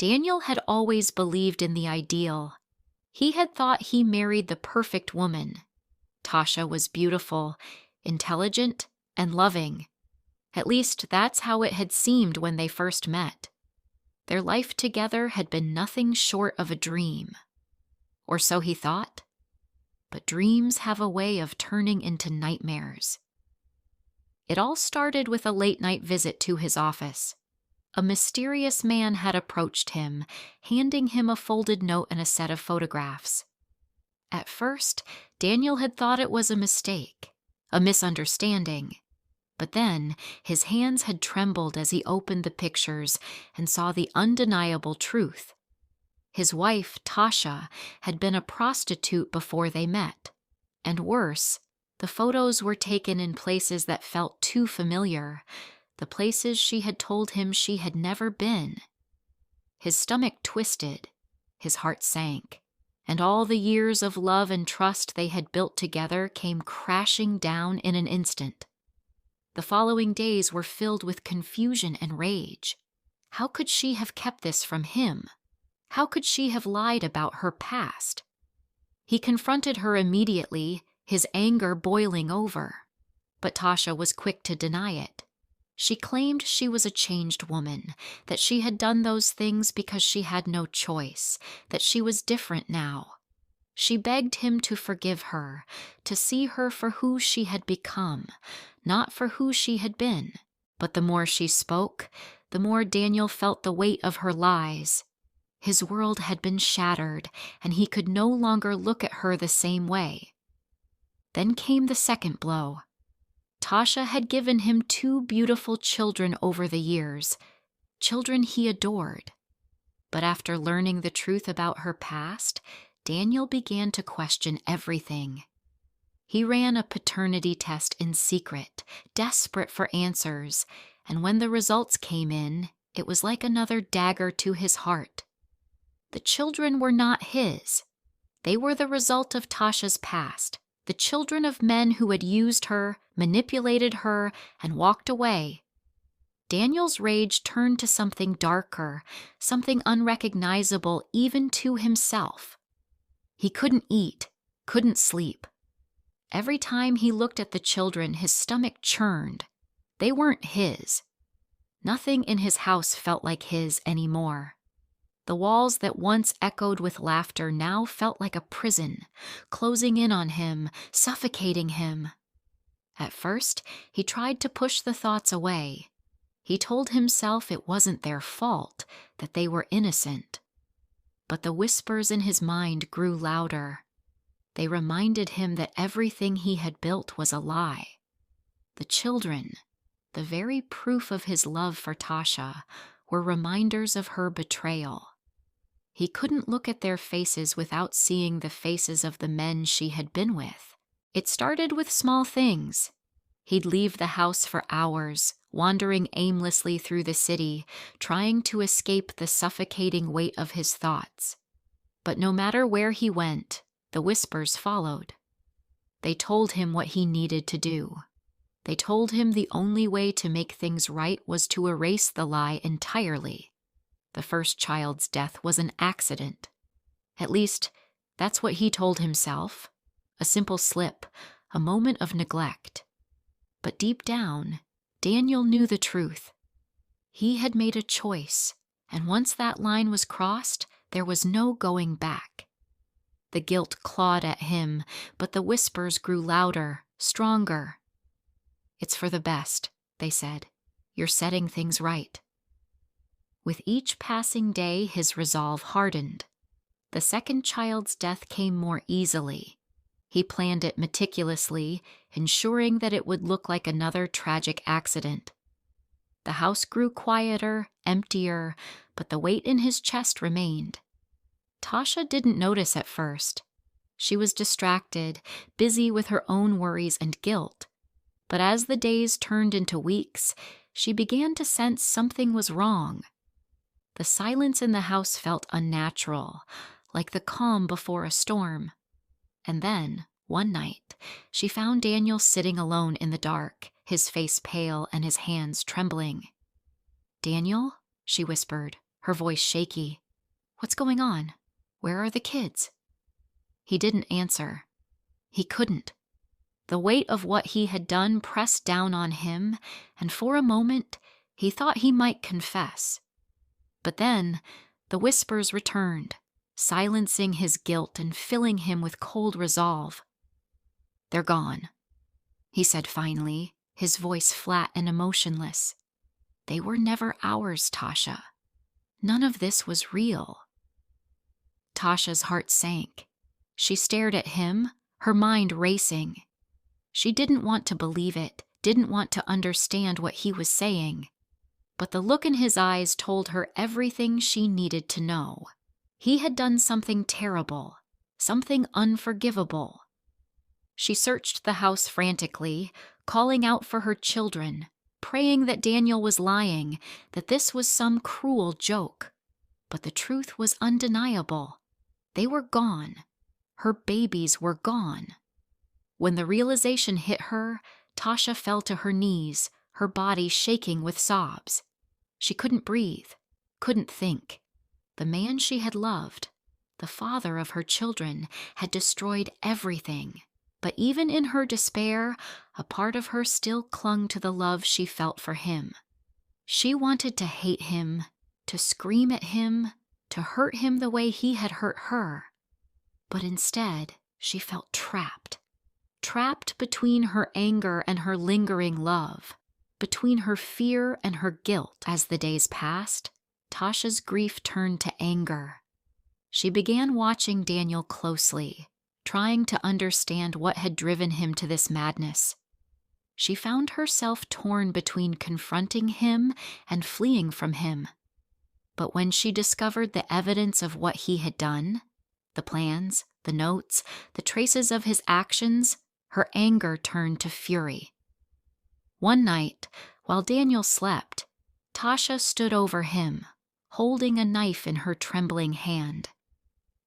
Daniel had always believed in the ideal. He had thought he married the perfect woman. Tasha was beautiful, intelligent, and loving. At least that's how it had seemed when they first met. Their life together had been nothing short of a dream. Or so he thought. But dreams have a way of turning into nightmares. It all started with a late-night visit to his office. A mysterious man had approached him, handing him a folded note and a set of photographs. At first, Daniel had thought it was a mistake, a misunderstanding. But then, his hands had trembled as he opened the pictures and saw the undeniable truth. His wife, Tasha, had been a prostitute before they met. And worse, the photos were taken in places that felt too familiar, the places she had told him she had never been. His stomach twisted, his heart sank, and all the years of love and trust they had built together came crashing down in an instant. The following days were filled with confusion and rage. How could she have kept this from him? How could she have lied about her past? He confronted her immediately, his anger boiling over. But Tasha was quick to deny it. She claimed she was a changed woman, that she had done those things because she had no choice, that she was different now. She begged him to forgive her, to see her for who she had become, not for who she had been. But the more she spoke, the more Daniel felt the weight of her lies. His world had been shattered, and he could no longer look at her the same way. Then came the second blow. Tasha had given him 2 beautiful children over the years, children he adored. But after learning the truth about her past, Daniel began to question everything. He ran a paternity test in secret, desperate for answers, and when the results came in, it was like another dagger to his heart. The children were not his. They were the result of Tasha's past, the children of men who had used her, manipulated her, and walked away. Daniel's rage turned to something darker, something unrecognizable even to himself. He couldn't eat, couldn't sleep. Every time he looked at the children, his stomach churned. They weren't his. Nothing in his house felt like his anymore. The walls that once echoed with laughter now felt like a prison, closing in on him, suffocating him. At first, he tried to push the thoughts away. He told himself it wasn't their fault, that they were innocent. But the whispers in his mind grew louder. They reminded him that everything he had built was a lie. The children, the very proof of his love for Tasha, were reminders of her betrayal. He couldn't look at their faces without seeing the faces of the men she had been with. It started with small things. He'd leave the house for hours, wandering aimlessly through the city, trying to escape the suffocating weight of his thoughts. But no matter where he went, the whispers followed. They told him what he needed to do. They told him the only way to make things right was to erase the lie entirely. The first child's death was an accident. At least, that's what he told himself. A simple slip, a moment of neglect. But deep down, Daniel knew the truth. He had made a choice, and once that line was crossed, there was no going back. The guilt clawed at him, but the whispers grew louder, stronger. "It's for the best," they said. "You're setting things right." With each passing day, his resolve hardened. The second child's death came more easily. He planned it meticulously, ensuring that it would look like another tragic accident. The house grew quieter, emptier, but the weight in his chest remained. Tasha didn't notice at first. She was distracted, busy with her own worries and guilt. But as the days turned into weeks, she began to sense something was wrong. The silence in the house felt unnatural, like the calm before a storm. And then, one night, she found Daniel sitting alone in the dark, his face pale and his hands trembling. "Daniel?" she whispered. her voice shaky. "What's going on? Where are the kids?" He didn't answer. He couldn't. The weight of what he had done pressed down on him, and for a moment he thought he might confess. But then the whispers returned, silencing his guilt and filling him with cold resolve. "They're gone," he said finally, his voice flat and emotionless. "They were never ours, Tasha. None of this was real." Tasha's heart sank. She stared at him, her mind racing. She didn't want to believe it, didn't want to understand what he was saying. But the look in his eyes told her everything she needed to know. He had done something terrible, something unforgivable. She searched the house frantically, calling out for her children, praying that Daniel was lying, that this was some cruel joke. But the truth was undeniable. They were gone. Her babies were gone. When the realization hit her, Tasha fell to her knees, her body shaking with sobs. She couldn't breathe, couldn't think. The man she had loved, the father of her children, had destroyed everything. But even in her despair, a part of her still clung to the love she felt for him. She wanted to hate him, to scream at him, to hurt him the way he had hurt her. But instead, she felt trapped. Trapped between her anger and her lingering love, between her fear and her guilt. As the days passed, Tasha's grief turned to anger. She began watching Daniel closely, trying to understand what had driven him to this madness. She found herself torn between confronting him and fleeing from him. But when she discovered the evidence of what he had done, the plans, the notes, the traces of his actions, her anger turned to fury. One night, while Daniel slept, Tasha stood over him, holding a knife in her trembling hand.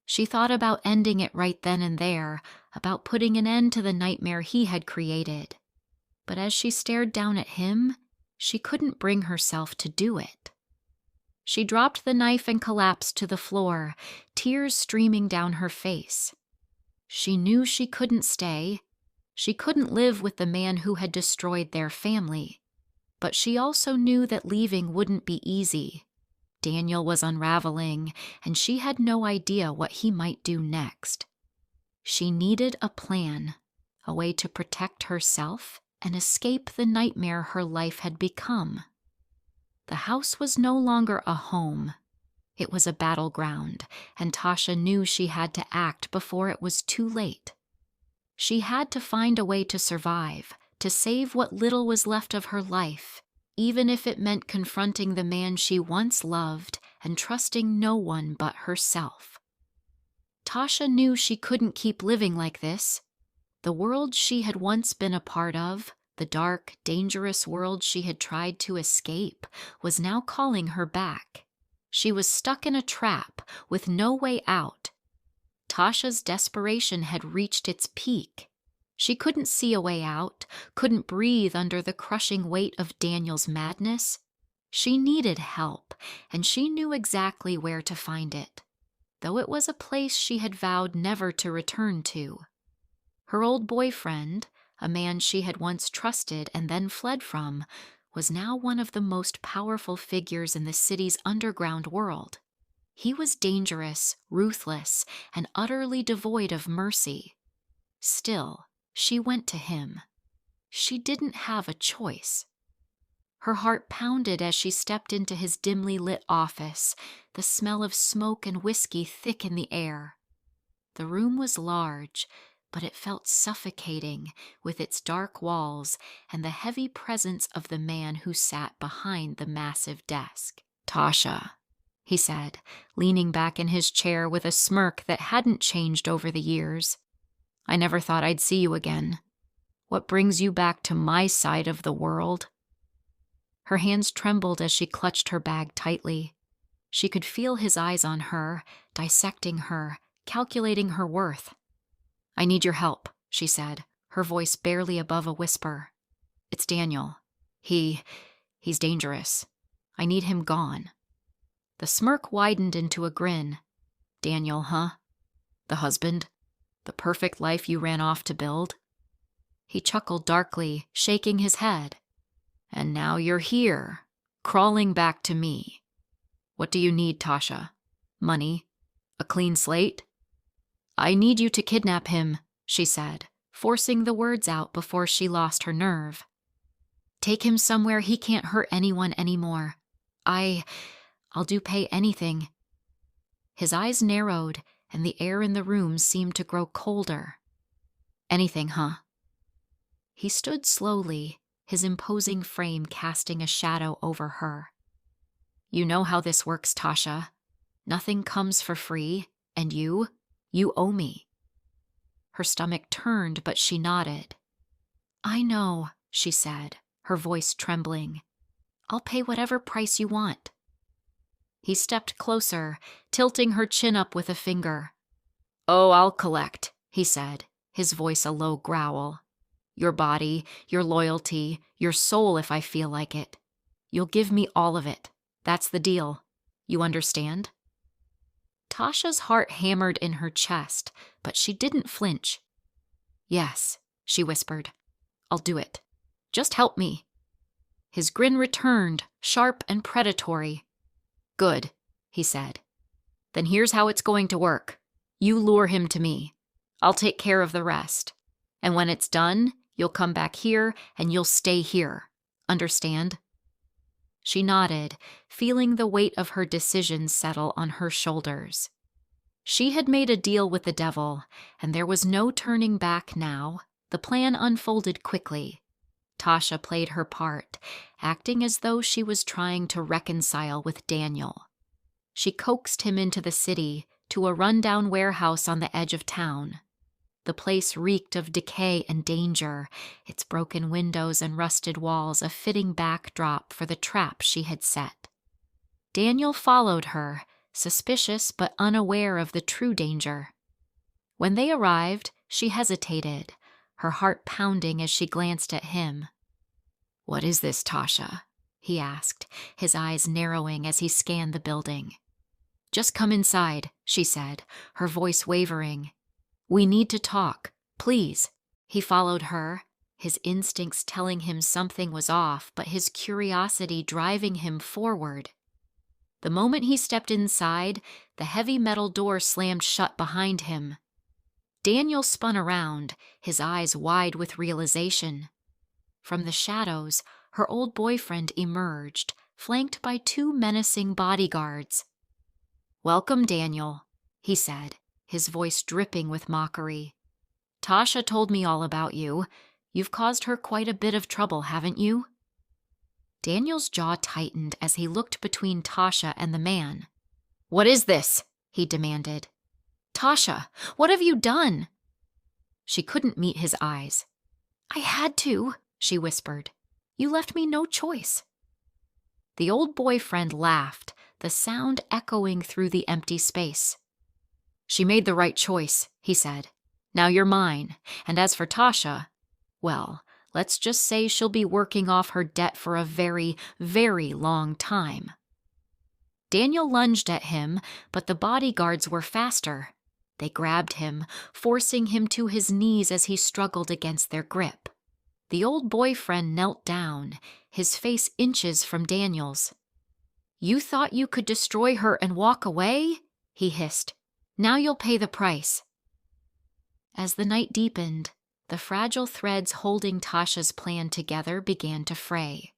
She thought about ending it right then and there, about putting an end to the nightmare he had created. But as she stared down at him, she couldn't bring herself to do it. She dropped the knife and collapsed to the floor, tears streaming down her face. She knew she couldn't stay. She couldn't live with the man who had destroyed their family. But she also knew that leaving wouldn't be easy. Daniel was unraveling, and she had no idea what he might do next. She needed a plan, a way to protect herself and escape the nightmare her life had become. The house was no longer a home. It was a battleground, and Tasha knew she had to act before it was too late. She had to find a way to survive, to save what little was left of her life, even if it meant confronting the man she once loved and trusting no one but herself. Tasha knew she couldn't keep living like this. The world she had once been a part of, the dark, dangerous world she had tried to escape, was now calling her back. She was stuck in a trap with no way out. Tasha's desperation had reached its peak. She couldn't see a way out, couldn't breathe under the crushing weight of Daniel's madness. She needed help, and she knew exactly where to find it, though it was a place she had vowed never to return to. Her old boyfriend, a man she had once trusted and then fled from, was now one of the most powerful figures in the city's underground world. He was dangerous, ruthless, and utterly devoid of mercy. Still, she went to him. She didn't have a choice. Her heart pounded as she stepped into his dimly lit office, the smell of smoke and whiskey thick in the air. The room was large, but it felt suffocating with its dark walls and the heavy presence of the man who sat behind the massive desk. "Tasha," he said, leaning back in his chair with a smirk that hadn't changed over the years. "I never thought I'd see you again. What brings you back to my side of the world?" Her hands trembled as she clutched her bag tightly. She could feel his eyes on her, dissecting her, calculating her worth. "I need your help," she said, her voice barely above a whisper. "It's Daniel. He's dangerous. I need him gone." The smirk widened into a grin. Daniel, huh? The husband? The perfect life you ran off to build? He chuckled darkly, shaking his head. And now you're here, crawling back to me. What do you need, Tasha? Money? A clean slate? I need you to kidnap him, she said, forcing the words out before she lost her nerve. Take him somewhere he can't hurt anyone anymore. I'll pay anything. His eyes narrowed, and the air in the room seemed to grow colder. Anything, huh? He stood slowly, his imposing frame casting a shadow over her. You know how this works, Tasha. Nothing comes for free, and you owe me. Her stomach turned, but she nodded. I know, she said, her voice trembling. I'll pay whatever price you want. He stepped closer, tilting her chin up with a finger. Oh, I'll collect, he said, his voice a low growl. Your body, your loyalty, your soul if I feel like it. You'll give me all of it. That's the deal. You understand? Tasha's heart hammered in her chest, but she didn't flinch. Yes, she whispered. I'll do it. Just help me. His grin returned, sharp and predatory. Good, he said. Then here's how it's going to work. You lure him to me. I'll take care of the rest. And when it's done, you'll come back here and you'll stay here. Understand? She nodded, feeling the weight of her decision settle on her shoulders. She had made a deal with the devil, and there was no turning back now. The plan unfolded quickly. Tasha played her part, acting as though she was trying to reconcile with Daniel. She coaxed him into the city, to a rundown warehouse on the edge of town. The place reeked of decay and danger, its broken windows and rusted walls a fitting backdrop for the trap she had set. Daniel followed her, suspicious but unaware of the true danger. When they arrived, she hesitated, her heart pounding as she glanced at him. What is this, Tasha? He asked, his eyes narrowing as he scanned the building. Just come inside, she said, her voice wavering. We need to talk, please. He followed her, his instincts telling him something was off, but his curiosity driving him forward. The moment he stepped inside, the heavy metal door slammed shut behind him. Daniel spun around, his eyes wide with realization. From the shadows, her old boyfriend emerged, flanked by two menacing bodyguards. Welcome, Daniel, he said, his voice dripping with mockery. Tasha told me all about you. You've caused her quite a bit of trouble, haven't you? Daniel's jaw tightened as he looked between Tasha and the man. What is this? He demanded. Tasha, what have you done? She couldn't meet his eyes. I had to, she whispered. You left me no choice. The old boyfriend laughed, the sound echoing through the empty space. She made the right choice, he said. Now you're mine, and as for Tasha, well, let's just say she'll be working off her debt for a very, very long time. Daniel lunged at him, but the bodyguards were faster. They grabbed him, forcing him to his knees as he struggled against their grip. The old boyfriend knelt down, his face inches from Daniel's. You thought you could destroy her and walk away? He hissed. Now you'll pay the price. As the night deepened, the fragile threads holding Tasha's plan together began to fray.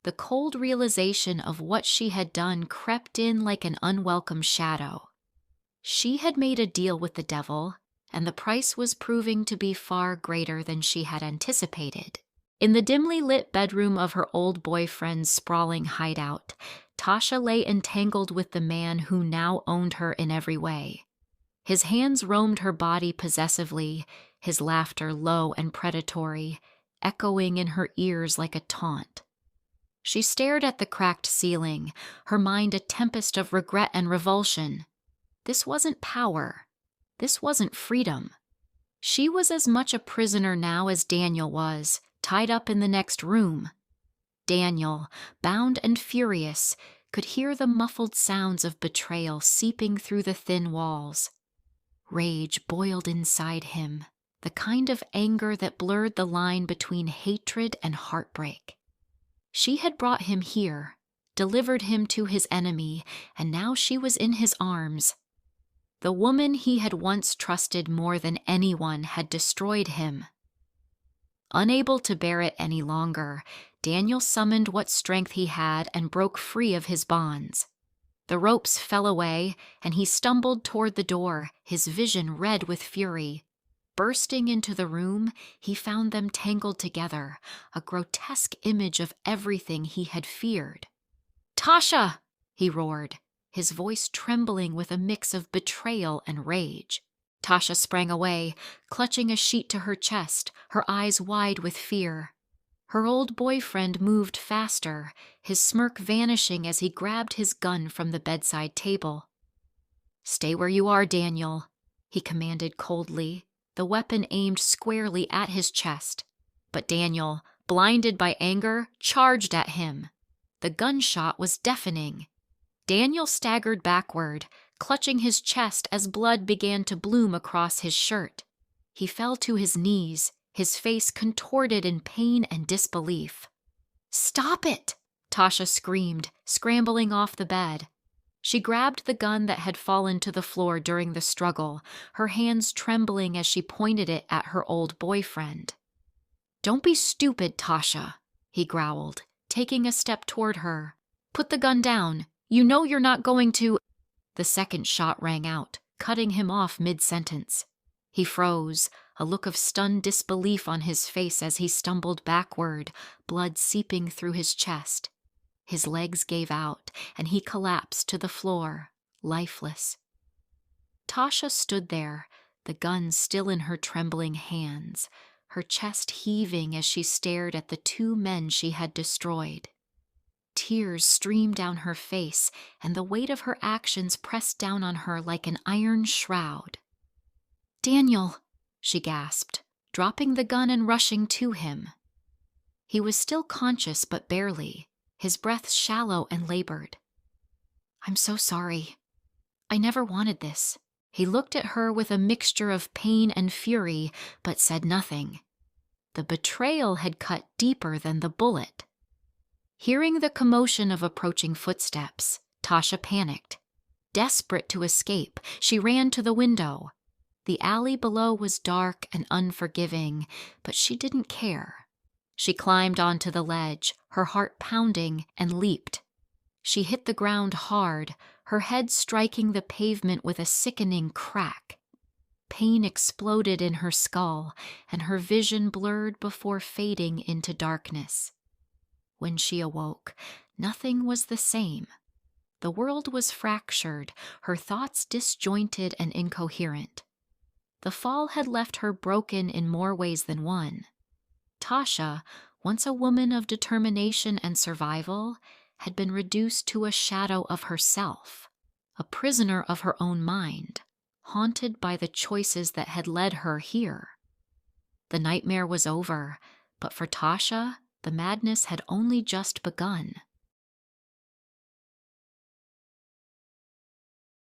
The cold realization of what she had done crept in like an unwelcome shadow. She had made a deal with the devil, and the price was proving to be far greater than she had anticipated. In the dimly lit bedroom of her old boyfriend's sprawling hideout, Tasha lay entangled with the man who now owned her in every way. His hands roamed her body possessively, his laughter low and predatory, echoing in her ears like a taunt. She stared at the cracked ceiling, her mind a tempest of regret and revulsion. This wasn't power. This wasn't freedom. She was as much a prisoner now as Daniel was, tied up in the next room. Daniel, bound and furious, could hear the muffled sounds of betrayal seeping through the thin walls. Rage boiled inside him, the kind of anger that blurred the line between hatred and heartbreak. She had brought him here, delivered him to his enemy, and now she was in his arms. The woman he had once trusted more than anyone had destroyed him. Unable to bear it any longer, Daniel summoned what strength he had and broke free of his bonds. The ropes fell away, and he stumbled toward the door, his vision red with fury. Bursting into the room, he found them tangled together, a grotesque image of everything he had feared. "Tasha!" he roared, his voice trembling with a mix of betrayal and rage. Tasha sprang away, clutching a sheet to her chest, her eyes wide with fear. Her old boyfriend moved faster, his smirk vanishing as he grabbed his gun from the bedside table. "Stay where you are, Daniel," he commanded coldly, the weapon aimed squarely at his chest. But Daniel, blinded by anger, charged at him. The gunshot was deafening. Daniel staggered backward, clutching his chest as blood began to bloom across his shirt. He fell to his knees, his face contorted in pain and disbelief. "Stop it!" Tasha screamed, scrambling off the bed. She grabbed the gun that had fallen to the floor during the struggle, her hands trembling as she pointed it at her old boyfriend. "Don't be stupid, Tasha," he growled, taking a step toward her. "Put the gun down. You know you're not going to—" The second shot rang out, cutting him off mid-sentence. He froze, a look of stunned disbelief on his face as he stumbled backward, blood seeping through his chest. His legs gave out, and he collapsed to the floor, lifeless. Tasha stood there, the gun still in her trembling hands, her chest heaving as she stared at the two men she had destroyed. Tears streamed down her face, and the weight of her actions pressed down on her like an iron shroud. "Daniel," she gasped, dropping the gun and rushing to him. He was still conscious, but barely, his breath shallow and labored. "I'm so sorry. I never wanted this." He looked at her with a mixture of pain and fury, but said nothing. The betrayal had cut deeper than the bullet. Hearing the commotion of approaching footsteps, Tasha panicked. Desperate to escape, she ran to the window. The alley below was dark and unforgiving, but she didn't care. She climbed onto the ledge, her heart pounding, and leaped. She hit the ground hard, her head striking the pavement with a sickening crack. Pain exploded in her skull, and her vision blurred before fading into darkness. When she awoke, nothing was the same. The world was fractured, her thoughts disjointed and incoherent. The fall had left her broken in more ways than one. Tasha, once a woman of determination and survival, had been reduced to a shadow of herself, a prisoner of her own mind, haunted by the choices that had led her here. The nightmare was over, but for Tasha, the madness had only just begun.